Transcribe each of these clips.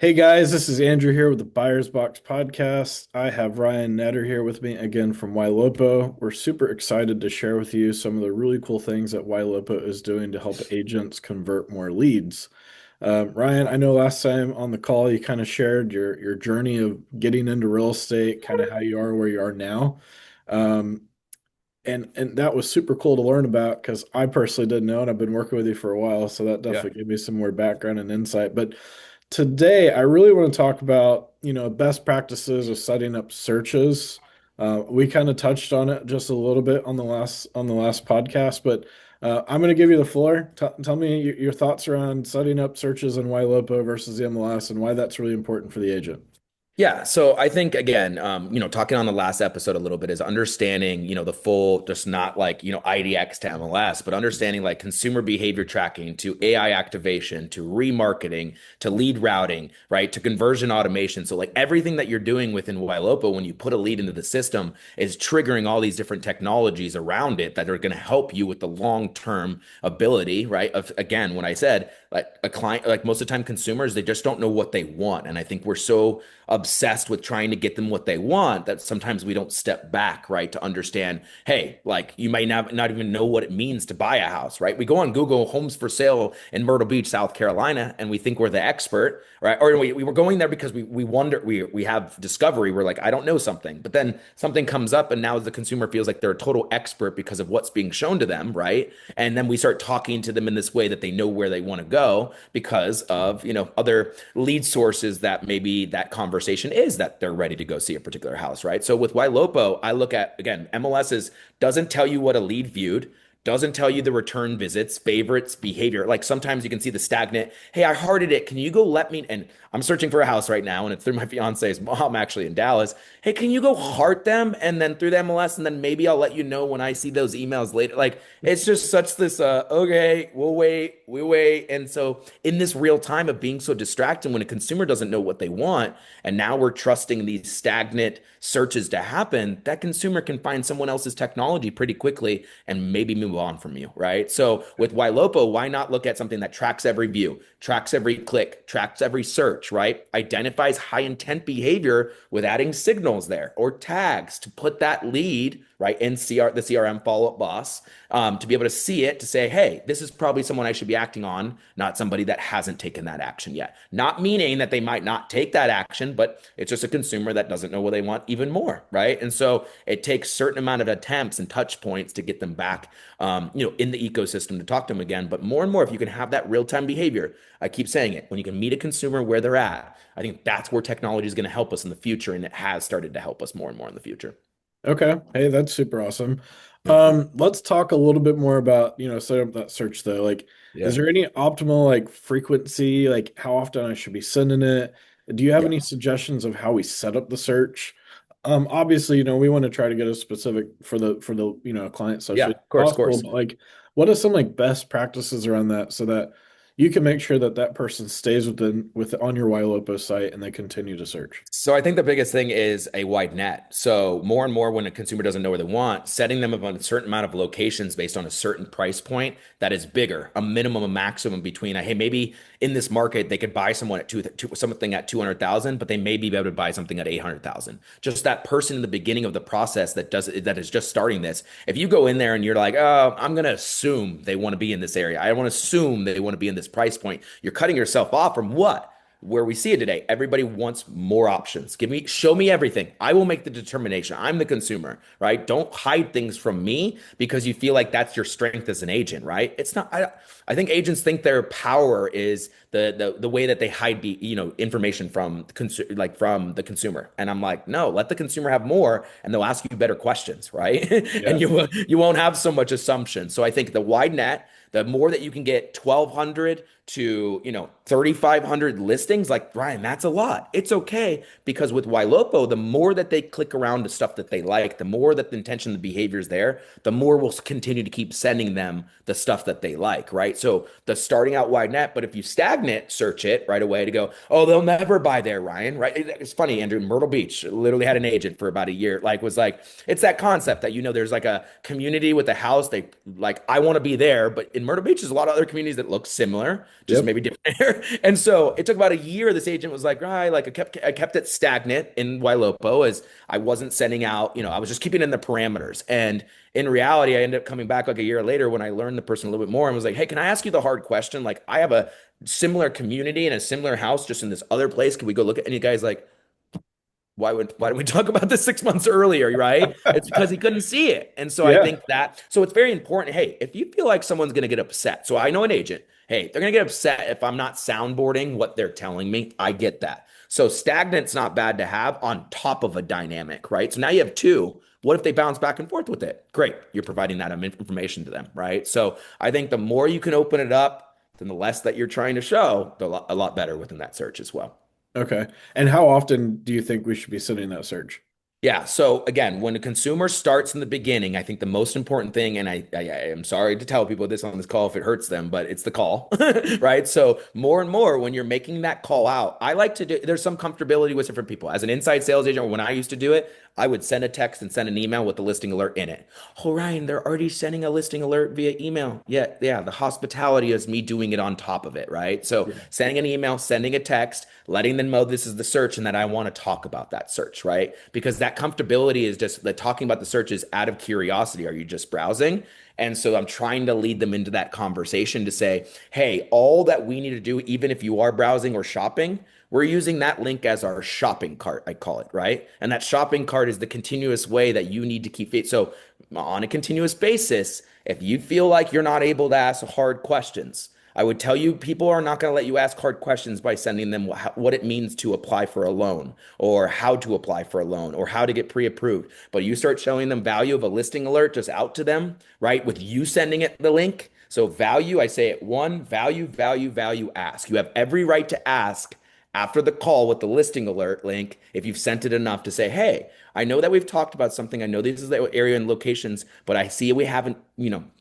Hey guys, this is Andrew here with the Buyer's Box podcast. I have Ryan Netter here with me again from Ylopo. We're super excited to share with you some of the really cool things that Ylopo is doing to help agents convert more leads. Ryan, I know last time on the call you kind of shared your journey of getting into real estate, kind of how you are where you are now. Um, and that was super cool to learn about because I personally didn't know, and I've been working with you for a while, so that Yeah. definitely gave me some more background and insight. But today, I really want to talk about, best practices of setting up searches. We kind of touched on it just a little bit on the last podcast, but I'm going to give you the floor. Tell me your thoughts around setting up searches in YLOPO versus the MLS and why that's really important for the agent. Yeah. So I think again, talking on the last episode a little bit is understanding, the full, just not like, IDX to MLS, but understanding like consumer behavior tracking to AI activation to remarketing to lead routing, right? To conversion automation. So like everything that you're doing within Ylopo when you put a lead into the system is triggering all these different technologies around it that are going to help you with the long-term ability, right? Of again, when I said like a client, like most of the time consumers, they just don't know what they want. And I think we're so obsessed with trying to get them what they want that sometimes we don't step back, right, to understand, hey, like you might not even know what it means to buy a house, right? We go on Google homes for sale in Myrtle Beach, South Carolina, and we think we're the expert, right? Or we were going there because we wonder, we have discovery. We're like, I don't know something. But then something comes up, and now the consumer feels like they're a total expert because of what's being shown to them, right? And then we start talking to them in this way that they know where they want to go because of, other lead sources that maybe that conversation is that they're ready to go see a particular house, right? So with Ylopo, I look at, again, MLS doesn't tell you what a lead viewed, doesn't tell you the return visits, favorites, behavior. Like sometimes you can see the stagnant, hey, I hearted it. Can you go let me? And I'm searching for a house right now, and it's through my fiance's mom, actually in Dallas. Hey, can you go heart them? And then through the MLS, and then maybe I'll let you know when I see those emails later. Like it's just such this, okay, we wait. And so in this real time of being so distracted when a consumer doesn't know what they want, and now we're trusting these stagnant searches to happen, that consumer can find someone else's technology pretty quickly and maybe move on from you, right? So with Ylopo, why not look at something that tracks every view, tracks every click, tracks every search, right? Identifies high intent behavior with adding signals there or tags to put that lead right in the CRM follow-up boss, to be able to see it to say, hey, this is probably someone I should be acting on, not somebody that hasn't taken that action yet. Not meaning that they might not take that action, but it's just a consumer that doesn't know what they want even more, right? And so it takes certain amount of attempts and touch points to get them back, in the ecosystem to talk to them again. But more and more, if you can have that real-time behavior, I keep saying it, when you can meet a consumer where they're at, I think that's where technology is going to help us in the future, and it has started to help us more and more in the future. Okay. Hey, that's super awesome. Yeah. Let's talk a little bit more about, setting up that search though. Like, is Yeah. there any optimal like frequency, like how often I should be sending it? Do you have Yeah. any suggestions of how we set up the search? Obviously, we want to try to get a specific for the client Yeah. associate Of course. Of possible, course. but like what are some like best practices around that so that you can make sure that that person stays with on your YLOPO site and they continue to search? So I think the biggest thing is a wide net. So more and more when a consumer doesn't know where they want, setting them up on a certain amount of locations based on a certain price point that is bigger, a minimum, a maximum between, hey, maybe in this market they could buy someone at something at 200,000, but they may be able to buy something at 800,000. Just that person in the beginning of the process that is just starting this. If you go in there and you're like, oh, I'm gonna assume they want to be in this area. I want to assume they want to be in this price point. You're cutting yourself off from what? Where we see it today. Everybody wants more options. Show me everything. I will make the determination. I'm the consumer, right? Don't hide things from me because you feel like that's your strength as an agent, right? It's not. I think agents think their power is the way that they hide information from from the consumer. And I'm like, no, let the consumer have more, and they'll ask you better questions, right? Yeah. And you won't have so much assumption. So I think the wide net, the more that you can get 1,200 to 3,500 listings, like Ryan, that's a lot. It's okay because with Ylopo, the more that they click around to stuff that they like, the more that the intention, the behavior is there, the more we'll continue to keep sending them the stuff that they like, right? So the starting out wide net, but if you stagnate search it right away to go, oh, they'll never buy there, Ryan, right? It's funny, Andrew, Myrtle Beach literally had an agent for about a year, was like, it's that concept that there's like a community with a house. They like, I want to be there, but in Myrtle Beach, there's a lot of other communities that look similar, just Yep. maybe different. And so it took about a year. This agent was like, right, like I kept it stagnant in Wailopo as I wasn't sending out, I was just keeping it in the parameters. And in reality, I ended up coming back like a year later when I learned the person a little bit more and was like, hey, can I ask you the hard question? Like, I have a similar community and a similar house just in this other place. Can we go look at? And you guys like, why did we talk about this 6 months earlier, right? It's because he couldn't see it. And so I Yeah. think that, so it's very important. Hey, if you feel like someone's going to get upset, so I know an agent, hey, they're going to get upset if I'm not soundboarding what they're telling me. I get that. So stagnant's not bad to have on top of a dynamic, right? So now you have two. What if they bounce back and forth with it? Great. You're providing that information to them, right? So I think the more you can open it up, then the less that you're trying to show, a lot better within that search as well. Okay. And how often do you think we should be sending that search? Yeah. So again, when a consumer starts in the beginning, I think the most important thing, and I am sorry to tell people this on this call if it hurts them, but it's the call, right? So more and more when you're making that call out, I like to do, there's some comfortability with different people. As an inside sales agent, or when I used to do it, I would send a text and send an email with the listing alert in it. Oh, Ryan, they're already sending a listing alert via email. Yeah. Yeah. The hospitality is me doing it on top of it, right? So Yeah. sending an email, sending a text, letting them know this is the search and that I want to talk about that search, right? Because that comfortability is just that talking about the search is out of curiosity. Are you just browsing? And so I'm trying to lead them into that conversation to say, hey, all that we need to do, even if you are browsing or shopping, we're using that link as our shopping cart, I call it, right? And that shopping cart is the continuous way that you need to keep it. So on a continuous basis, if you feel like you're not able to ask hard questions, I would tell you people are not going to let you ask hard questions by sending them what it means to apply for a loan or how to apply for a loan or how to get pre-approved. But you start showing them value of a listing alert just out to them, right? With you sending it the link. So value, I say it one, value, value, value, ask. You have every right to ask after the call with the listing alert link if you've sent it enough to say, hey, I know that we've talked about something. I know this is the area and locations, but I see we haven't,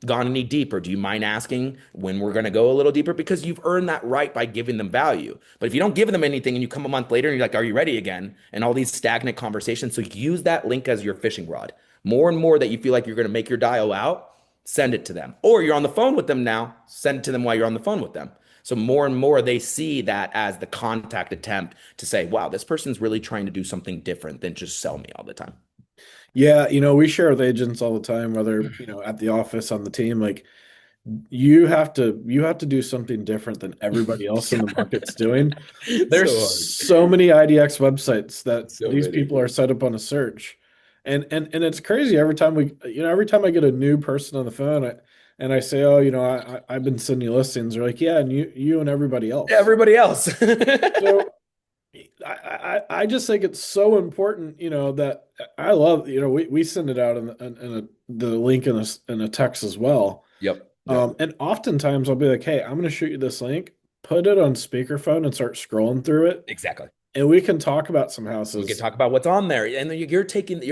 gone any deeper. Do you mind asking when we're going to go a little deeper? Because you've earned that right by giving them value. But if you don't give them anything and you come a month later and you're like, are you ready again? And all these stagnant conversations. So use that link as your fishing rod. More and more that you feel like you're going to make your dial out, send it to them. Or you're on the phone with them now, send it to them while you're on the phone with them. So more and more they see that as the contact attempt to say, wow, this person's really trying to do something different than just sell me all the time. Yeah, we share with agents all the time, whether, at the office, on the team, like you have to do something different than everybody else in the Yeah. market's doing. There's So hard. so many IDX websites that So these many. people are set up on a search. And it's crazy every time I get a new person on the phone, and I say, "Oh, I've been sending you listings." They're like, "Yeah, and you and everybody else." Everybody else. So I just think it's so important, that I love, we send it out the link in a text as well. Yep. Yep. And oftentimes I'll be like, hey, I'm going to shoot you this link, put it on speakerphone and start scrolling through it. Exactly. And we can talk about some We could houses. talk about what's on there, and then you're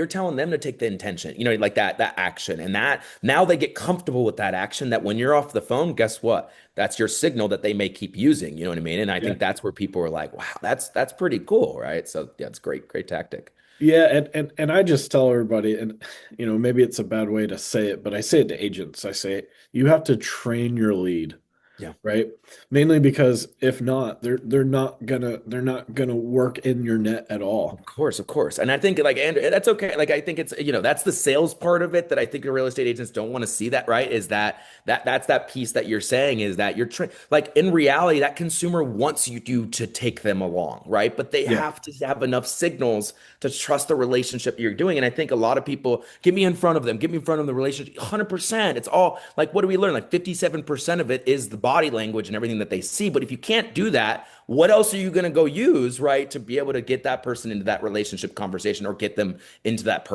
telling them to take the intention, like that action, and that now they get comfortable with that action. That when you're off the phone, guess what? That's your signal that they may keep using. You know what I mean? And I Yeah. think that's where people are like, wow, that's pretty cool, right? So yeah, it's great, great tactic. Yeah, and I just tell everybody, and maybe it's a bad way to say it, but I say it to agents. I say you have to train your lead, Yeah. right? Mainly because if not, they're not gonna work in your net at all. Of course, of course. And I think like Andrew, that's okay. Like I think it's, that's the sales part of it that I think the real estate agents don't want to see that, right? Is that's that piece that you're saying is that you're like in reality, that consumer wants you to take them along, right? But they Yeah. have to have enough signals to trust the relationship you're doing. And I think a lot of people get me in front of them, get me in front of the relationship. 100%. It's all like, what do we learn? Like 57% of it is the body language and everything that they see. But if you can't do that, what else are you going to go use, right, to be able to get that person into that relationship conversation or get them into that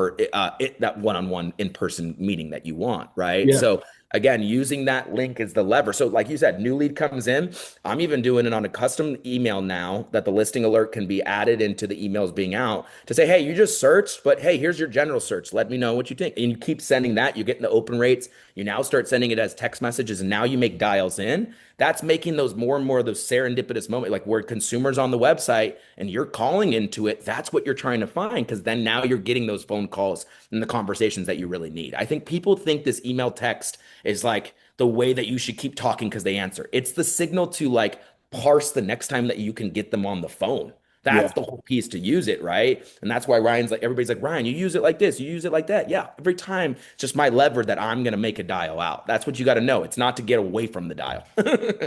one-on-one in-person meeting that you want, right? Yeah. So again, using that link as the lever. So like you said, new lead comes in. I'm even doing it on a custom email now that the listing alert can be added into the emails being out to say, hey, you just searched, but hey, here's your general search. Let me know what you think. And you keep sending that. You get in the open rates. You now start sending it as text messages, and now you make dials in. That's making those more and more of those serendipitous moments, like where consumers on the website and you're calling into it. That's what you're trying to find, because then now you're getting those phone calls and the conversations that you really need. I think people think this email text is like the way that you should keep talking because they answer. It's the signal to like parse the next time that you can get them on the phone. That's Yeah. the whole piece to use it, right? And that's why Ryan's like, everybody's like, Ryan, you use it like this, you use it like that. Yeah, every time, it's just my lever that I'm going to make a dial out. That's what you got to know. It's not to get away from the dial.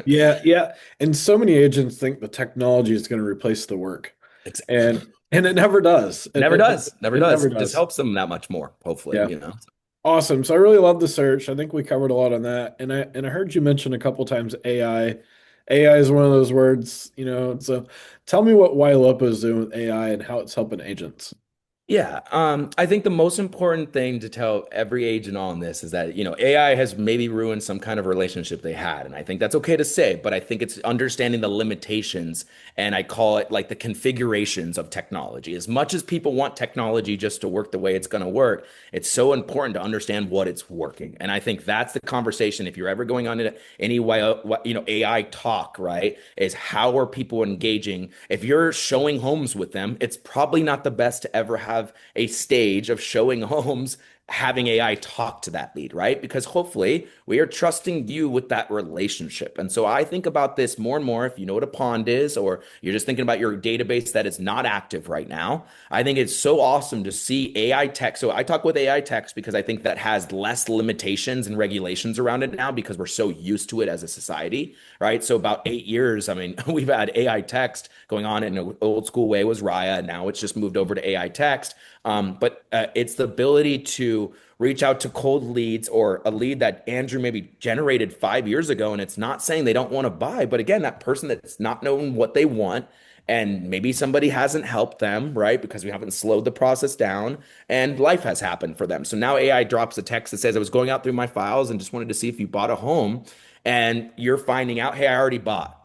Yeah, yeah. And so many agents think the technology is going to replace the work. Exactly. And it never does. Never does. Never It does. never It just does. helps them that much more, hopefully, Yeah. you know? Awesome. So I really love the search. I think we covered a lot on that. And I heard you mention a couple times AI. AI is one of those words, so tell me what Ylopo is doing with AI and how it's helping agents. Yeah, I think the most important thing to tell every agent on this is that, AI has maybe ruined some kind of relationship they had. And I think that's okay to say, but I think it's understanding the limitations and I call it like the configurations of technology. As much as people want technology just to work the way it's going to work, it's so important to understand what it's working. And I think that's the conversation. If you're ever going on to any way, AI talk, right, is how are people engaging? If you're showing homes with them, it's probably not the best to ever have a stage of showing homes having AI talk to that lead, right? Because hopefully we are trusting you with that relationship. And so I think about this more and more. If you know what a pond is, or you're just thinking about your database that is not active right now, I think it's so awesome to see AI tech. So I talk with AI techs because I think that has less limitations and regulations around it now because we're so used to it as a society, right? So about 8 years, I mean, we've had AI text going on in an old school way was Raya. Now it's just moved over to AI text. But it's the ability to reach out to cold leads or a lead that Andrew maybe generated 5 years ago. And it's not saying they don't want to buy, but again, that person that's not knowing what they want. And maybe somebody hasn't helped them, right? Because we haven't slowed the process down and life has happened for them. So now AI drops a text that says, I was going out through my files and just wanted to see if you bought a home. And you're finding out, hey, I already bought.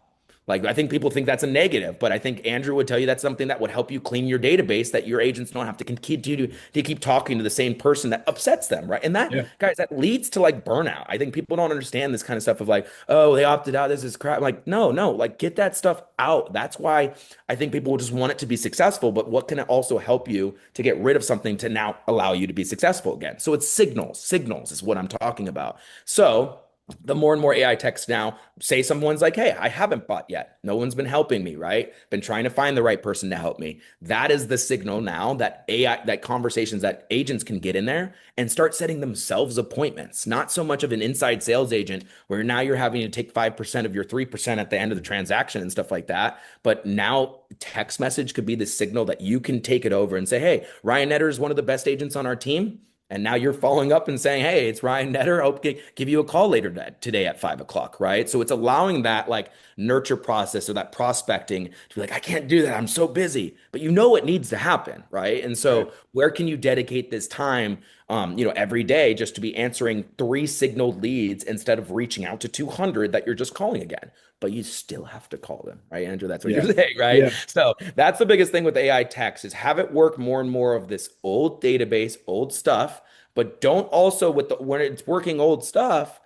Like, I think people think that's a negative, but I think Andrew would tell you that's something that would help you clean your database, that your agents don't have to continue to keep talking to the same person that upsets them, right? And that, Yeah. guys, that leads to like burnout. I think people don't understand this kind of stuff of like, oh, they opted out. This is crap. Like, no, no, like get that stuff out. That's why I think people just want it to be successful. But what can it also help you to get rid of something to now allow you to be successful again? So it's signals. Signals is what I'm talking about. So, the more and more AI texts now say someone's like, hey, I haven't bought yet. No one's been helping me, right? Been trying to find the right person to help me. That is the signal now that AI, that conversations that agents can get in there and start setting themselves appointments. Not so much of an inside sales agent where now you're having to take 5% of your 3% at the end of the transaction and stuff like that. But now text message could be the signal that you can take it over and say, hey, Ryan Netter is one of the best agents on our team. And now you're following up and saying, hey, it's Ryan Netter. I'll give you a call later today at 5 o'clock, right? So it's allowing that like nurture process or that prospecting to be like, I can't do that. I'm so busy, but you know it needs to happen, right? And Right. so where can you dedicate this time, every day just to be answering three signaled leads instead of reaching out to 200 that you're just calling again? But you still have to call them, right, Andrew? That's what you're Yeah. saying, right? Yeah. So that's the biggest thing with AI text is have it work more and more of this old database, old stuff, but don't also with the when it's working old stuff,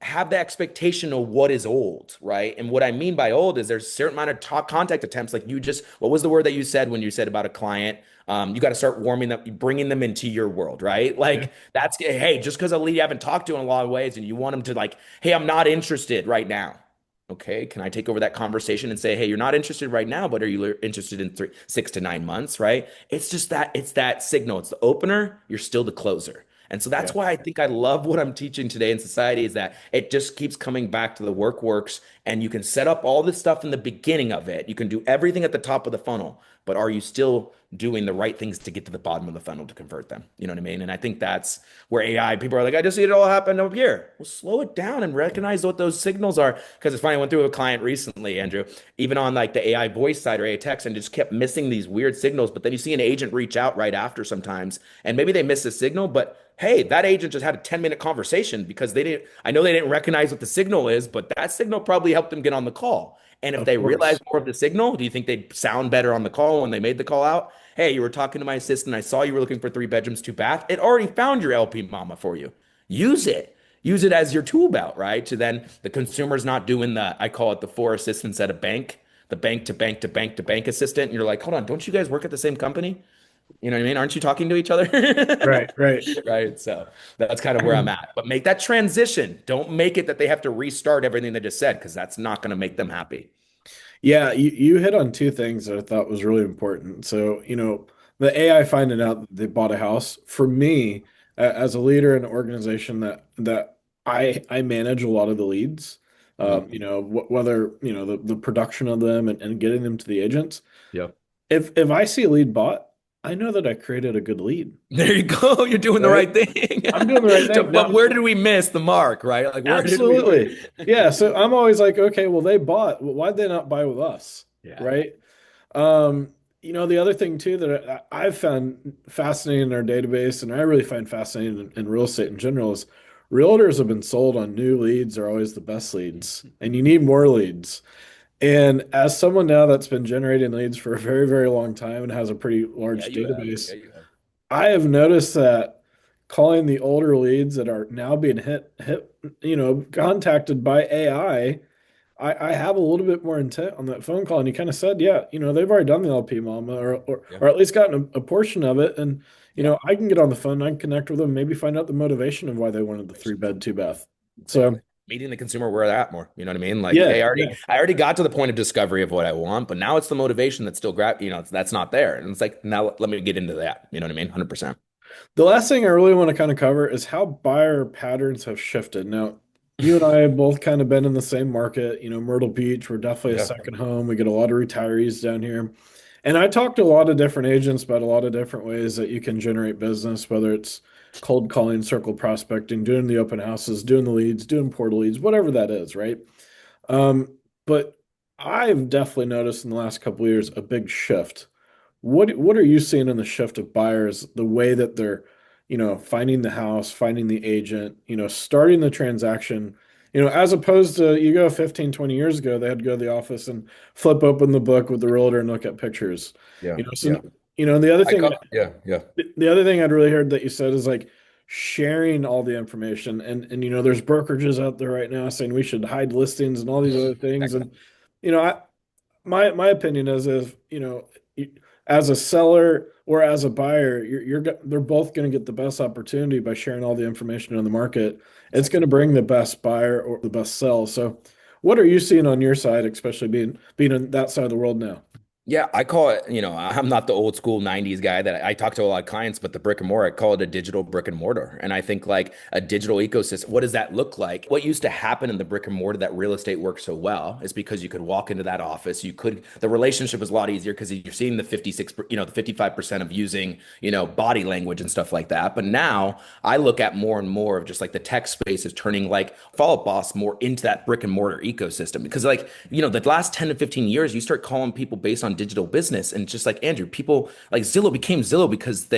have the expectation of what is old, right? And what I mean by old is there's a certain amount of talk contact attempts. Like you just, what was the word that you said when you said about a client? You got to start warming them, bringing them into your world, right? Yeah. Like that's, hey, just because a lead you haven't talked to in a lot of ways and you want them to like, hey, I'm not interested right now. Okay, can I take over that conversation and say, hey, you're not interested right now, but are you interested in 6 to 9 months, right? It's just that it's that signal. It's the opener, you're still the closer. And so that's Yeah. why I think I love what I'm teaching today in society is that it just keeps coming back to the work works and you can set up all this stuff in the beginning of it. You can do everything at the top of the funnel, but are you still doing the right things to get to the bottom of the funnel to convert them? You know what I mean? And I think that's where AI people are like, I just see it all happen up here. Well, slow it down and recognize what those signals are. Because it's funny, I went through a client recently, Andrew, even on like the AI voice side or AI text, and just kept missing these weird signals. But then you see an agent reach out right after sometimes, and maybe they miss a signal, but hey, that agent just had a 10-minute conversation because they didn't, I know they didn't recognize what the signal is, but that signal probably helped them get on the call. And if Of they realize course. more of the signal, do you think they'd sound better on the call when they made the call out? Hey, you were talking to my assistant. I saw you were looking for 3 bedrooms, 2 bath. It already found your LP mama for you. Use it. Use it as your tool belt, right? To then the consumer's not doing the, I call it the four assistants at a bank, the bank to bank to bank to bank assistant. And you're like, hold on, don't you guys work at the same company? You know what I mean? Aren't you talking to each other? Right, right. Right. So that's kind of where I'm at. But make that transition. Don't make it that they have to restart everything they just said, because that's not going to make them happy. Yeah, you hit on two things that I thought was really important. So, the AI finding out that they bought a house, for me, as a leader in an organization that I manage a lot of the leads, Mhm. whether, the production of them and getting them to the agents. Yep. If I see a lead bought, I know that I created a good lead, There you go. You're doing the right? right thing. I'm doing the right thing. But Now, where did we miss the mark, right? Like, where did we? absolutely. Yeah, so I'm always like, okay, well, they bought. Well, why'd they not buy with us? Yeah. Right? The other thing too that I've found fascinating in our database, and I really find fascinating in real estate in general, is realtors have been sold on new leads are always the best leads, and you need more leads. And as someone now that's been generating leads for a very, very long time and has a pretty Yeah, large you have. database, Yeah, you have. I have noticed that calling the older leads that are now being contacted by AI, I have a little bit more intent on that phone call. And you kind of said, yeah, they've already done the LP Mama Yeah. or at least gotten a portion of it. And, Yeah. I can get on the phone, I can connect with them, maybe find out the motivation of why they wanted the three bed, two bath. Exactly. So, Meeting the consumer where they're at more. You know what I mean? Like, hey, yeah, yeah. I already got to the point of discovery of what I want, but now it's the motivation that's still that's not there. And it's like, now let me get into that. You know what I mean? 100%. The last thing I really want to kind of cover is how buyer patterns have shifted. Now, you and I have both kind of been in the same market. Myrtle Beach, we're definitely a Yeah. second home. We get a lot of retirees down here. And I talked to a lot of different agents about a lot of different ways that you can generate business, whether it's cold calling, circle prospecting, doing the open houses, doing the leads, doing portal leads, whatever that is, right? But I've definitely noticed in the last couple of years a big shift. What are you seeing in the shift of buyers, the way that they're, finding the house, finding the agent, starting the transaction, as opposed to you go 15, 20 years ago, they had to go to the office and flip open the book with the realtor and look at pictures. Yeah. So, Yeah. the other I thing, call, yeah. Yeah. the other thing I'd really heard that you said is like sharing all the information and there's brokerages out there right now saying we should hide listings and all these other things. And, I, my opinion is if as a seller or as a buyer they're both going to get the best opportunity by sharing all the information on the market. It's going Exactly. to bring the best buyer or the best sell. So what are you seeing on your side, especially being on that side of the world now? Yeah, I call it, I'm not the old school 90s guy that I talk to a lot of clients, but the brick and mortar, I call it a digital brick and mortar. And I think like a digital ecosystem, what does that look like? What used to happen in the brick and mortar that real estate works so well is because you could walk into that office, the relationship was a lot easier because you're seeing the 56, the 55% of using, body language and stuff like that. But now I look at more and more of just like the tech space is turning like Follow Up Boss more into that brick and mortar ecosystem because like, the last 10 to 15 years, you start calling people based on digital business. And just like Andrew, people like Zillow became Zillow because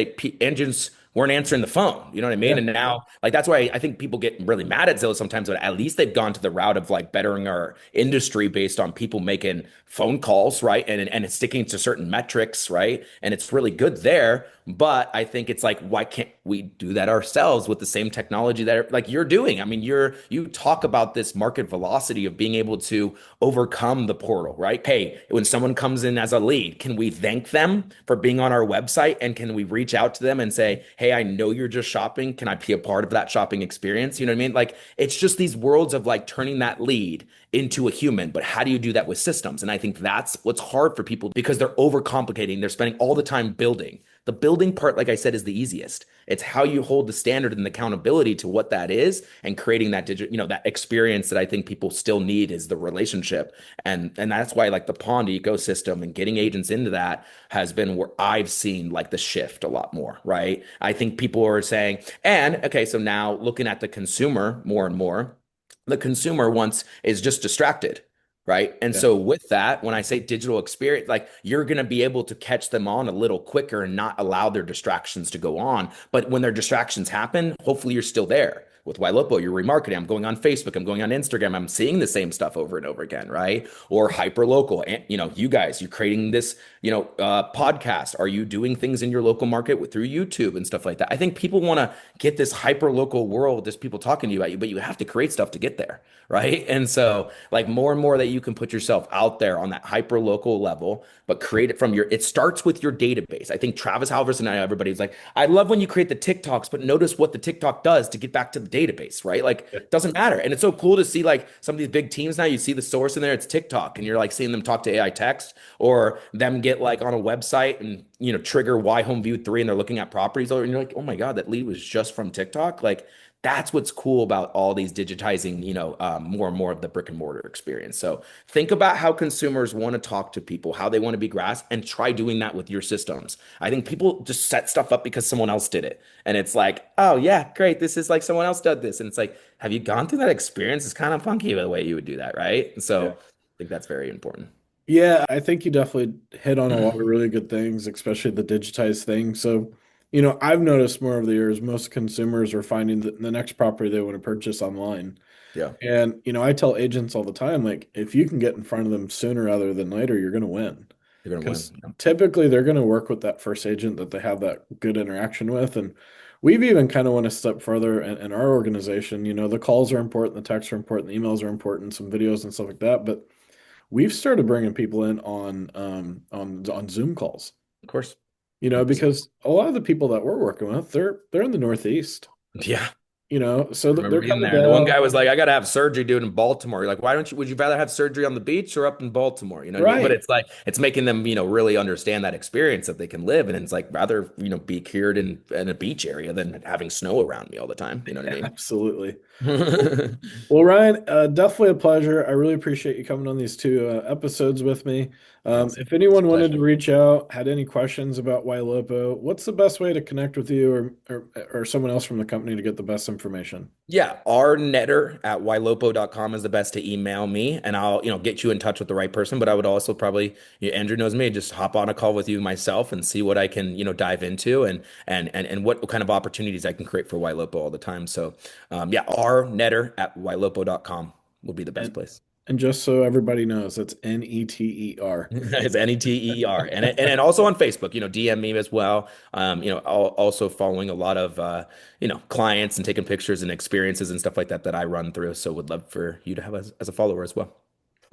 engines weren't answering the phone. You know what I mean? Yeah. And now, like, that's why I think people get really mad at Zillow sometimes, but at least they've gone to the route of like bettering our industry based on people making phone calls, right? And it's sticking to certain metrics, right? And it's really good there. But I think it's like, why can't we do that ourselves with the same technology that like you're doing? I mean, you talk about this market velocity of being able to overcome the portal, right? Hey, when someone comes in as a lead, can we thank them for being on our website? And can we reach out to them and say, hey, I know you're just shopping. Can I be a part of that shopping experience? You know what I mean? Like it's just these worlds of like turning that lead into a human. But how do you do that with systems? And I think that's what's hard for people because they're overcomplicating. They're spending all the time building. The building part, like I said, is the easiest. It's how you hold the standard and the accountability to what that is and creating that digital, that experience that I think people still need is the relationship. And that's why like the pond ecosystem and getting agents into that has been where I've seen like the shift a lot more, right? I think people are saying, and okay, so now looking at the consumer more and more, the consumer once is just distracted. Right. And Yeah. so with that, when I say digital experience, like you're going to be able to catch them on a little quicker and not allow their distractions to go on. But when their distractions happen, hopefully you're still there. with Ylopo, you're remarketing. I'm going on Facebook, I'm going on Instagram, I'm seeing the same stuff over and over again, right? Or hyper local. And you guys, you're creating this, podcast. Are you doing things in your local market through YouTube and stuff like that? I think people want to get this hyper local world. There's people talking to you about you, but you have to create stuff to get there, right? And so, like more and more that you can put yourself out there on that hyper local level, but create it from it starts with your database. I think Travis Halverson and everybody's like, I love when you create the TikToks, but notice what the TikTok does to get back to the database, right? Like, doesn't matter. And it's so cool to see like some of these big teams now, you see the source in there, it's TikTok, and you're like seeing them talk to AI text or them get like on a website and, trigger Y Home View 3 and they're looking at properties, and you're like, oh my God, that lead was just from TikTok. Like, that's what's cool about all these digitizing, more and more of the brick and mortar experience. So think about how consumers want to talk to people, how they want to be grasped, and try doing that with your systems. I think people just set stuff up because someone else did it. And it's like, oh, yeah, great. This is like someone else did this. And it's like, have you gone through that experience? It's kind of funky the way you would do that, right? And so Yeah. I think that's very important. Yeah, I think you definitely hit on a lot of really good things, especially the digitized thing. So, I've noticed more over the years, most consumers are finding that the next property they want to purchase online. Yeah, And, I tell agents all the time, like, if you can get in front of them sooner rather than later, you're going to win. you're gonna Because win. typically they're going to work with that first agent that they have that good interaction with. And we've even kind of went a step further in our organization. The calls are important, the texts are important, the emails are important, some videos and stuff like that. But we've started bringing people in on Zoom calls, Of course. 100%. because a lot of the people that we're working with, they're in the Northeast, Yeah. so I remember they're being coming there. The one down. guy was like, I gotta have surgery, dude, in Baltimore. You're like, why don't you, would you rather have surgery on the beach or up in Baltimore? You know what I mean? But Right. it's like, it's making them, really understand that experience that they can live. And it's like, rather, be cured in a beach area than having snow around me all the time. You know what I Absolutely. Well, mean? well, Ryan, definitely a pleasure. I really appreciate you coming on these two episodes with me. Awesome. If It's a anyone wanted to pleasure. reach out, had any questions about Ylopo, what's the best way to connect with you or someone else from the company to get the best information? Yeah, rnetter@ylopo.com is the best to email me, and I'll, get you in touch with the right person. But I would also probably, Andrew knows me, just hop on a call with you myself and see what I can, dive into and what kind of opportunities I can create for Ylopo all the time. So, yeah, rnetter@ylopo.com will be the best And place. and just so everybody knows, that's Netter. It's Netter, and also on Facebook, DM me as well. Also following a lot of clients and taking pictures and experiences and stuff like that that I run through. So would love for you to have as a follower as well.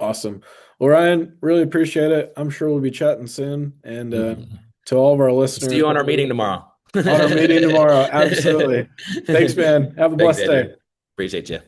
Awesome. Well, Ryan, really appreciate it. I'm sure we'll be chatting soon. And to all of our See listeners, you on our meeting tomorrow. on our meeting tomorrow. Absolutely. Thanks, man. Have a Thanks, blessed day. Andrew. Appreciate you.